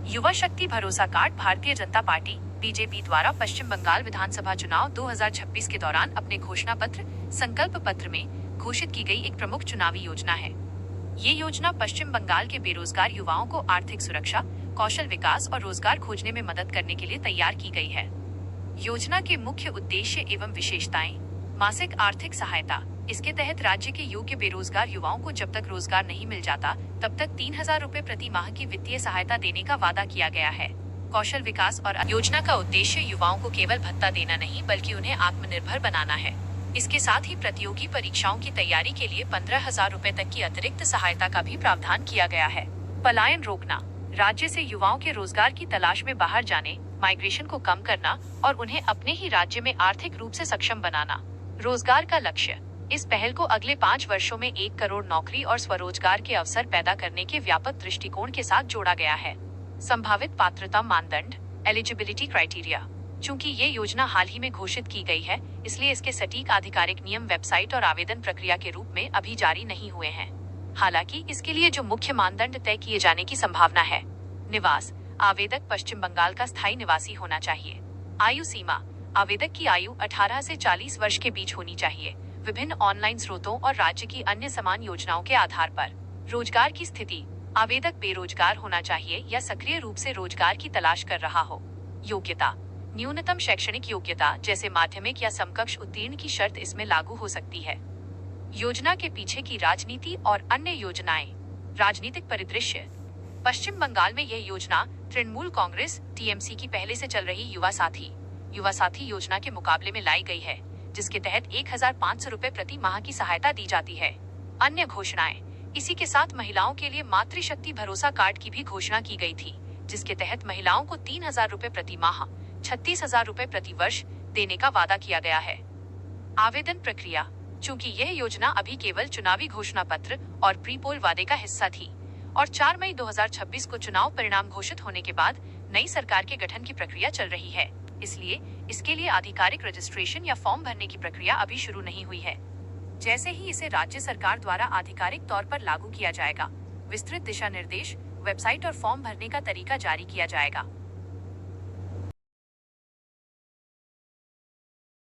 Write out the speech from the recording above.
युवा शक्ति भरोसा card Bharatiya Janata party BJP द्वारा पश्चिम बंगाल विधानसभा चुनाव 2026 के दौरान अपने घोषणा पत्र संकल्प पत्र में घोषित की गई एक प्रमुख चुनावी योजना है। ये योजना पश्चिम बंगाल के बेरोजगार युवाओं को आर्थिक सुरक्षा, कौशल विकास और रोजगार खोजने में मदद करने के लिए तैयार की गई है। योजना के मुख्य उद्देश्य एवं विशेषताएं। मासिक आर्थिक सहायता। इसके तहत राज्य के योग्य बेरोजगार युवाओं को जब तक रोजगार नहीं मिल जाता तब तक 3,000 रूपए प्रति माह की वित्तीय सहायता देने का वादा किया गया है। कौशल विकास और योजना का उद्देश्य युवाओं को केवल भत्ता देना नहीं बल्कि उन्हें आत्मनिर्भर बनाना है। इसके साथ ही प्रतियोगी परीक्षाओं की तैयारी के लिए 15,000 रूपए तक की अतिरिक्त सहायता का भी प्रावधान किया गया है। पलायन रोकना। राज्य से युवाओं के रोजगार की तलाश में बाहर जाने, माइग्रेशन को कम करना और उन्हें अपने ही राज्य में आर्थिक रूप से सक्षम बनाना। रोजगार का लक्ष्य। इस पहल को अगले 5 वर्षों में 1 करोड़ नौकरी और स्वरोजगार के अवसर पैदा करने के व्यापक दृष्टिकोण के साथ जोड़ा गया है। संभावित पात्रता मानदंड, एलिजिबिलिटी क्राइटेरिया। चूंकि ये योजना हाल ही में घोषित की गई है, इसलिए इसके सटीक आधिकारिक नियम वेबसाइट और आवेदन प्रक्रिया के रूप में अभी जारी नहीं हुए हैं। हालांकि इसके लिए जो मुख्य मानदंड तय किए जाने की संभावना है। निवास। आवेदक पश्चिम बंगाल का स्थायी निवासी होना चाहिए। आयु सीमा। आवेदक की आयु 18 से 40 वर्ष के बीच होनी चाहिए, विभिन्न ऑनलाइन स्रोतों और राज्य की अन्य समान योजनाओं के आधार पर। रोजगार की स्थिति। आवेदक बेरोजगार होना चाहिए या सक्रिय रूप से रोजगार की तलाश कर रहा हो। योग्यता। न्यूनतम शैक्षणिक योग्यता जैसे माध्यमिक या समकक्ष उत्तीर्ण की शर्त इसमें लागू हो सकती है। योजना के पीछे की राजनीति और अन्य योजनाएं। राजनीतिक परिदृश्य। पश्चिम बंगाल में यह योजना तृणमूल कांग्रेस टीएमसी की पहले से चल रही युवा साथी योजना के मुकाबले में लाई गई है, जिसके तहत 1,500 रूपए प्रति माह की सहायता दी जाती है। अन्य घोषणाएं। इसी के साथ महिलाओं के लिए मातृशक्ति भरोसा कार्ड की भी घोषणा की गई थी, जिसके तहत महिलाओं को 3,000 रूपए प्रति माह, 36,000 रूपए प्रति वर्ष देने का वादा किया गया है। आवेदन प्रक्रिया। चूंकि यह योजना अभी केवल चुनावी घोषणा पत्र और प्री पोल वादे का हिस्सा थी और 4 मई 2026 को चुनाव परिणाम घोषित होने के बाद नई सरकार के गठन की प्रक्रिया चल रही है, इसलिए इसके लिए आधिकारिक रजिस्ट्रेशन या फॉर्म भरने की प्रक्रिया अभी शुरू नहीं हुई है। जैसे ही इसे राज्य सरकार द्वारा आधिकारिक तौर पर लागू किया जाएगा, विस्तृत दिशा निर्देश, वेबसाइट और फॉर्म भरने का तरीका जारी किया जाएगा।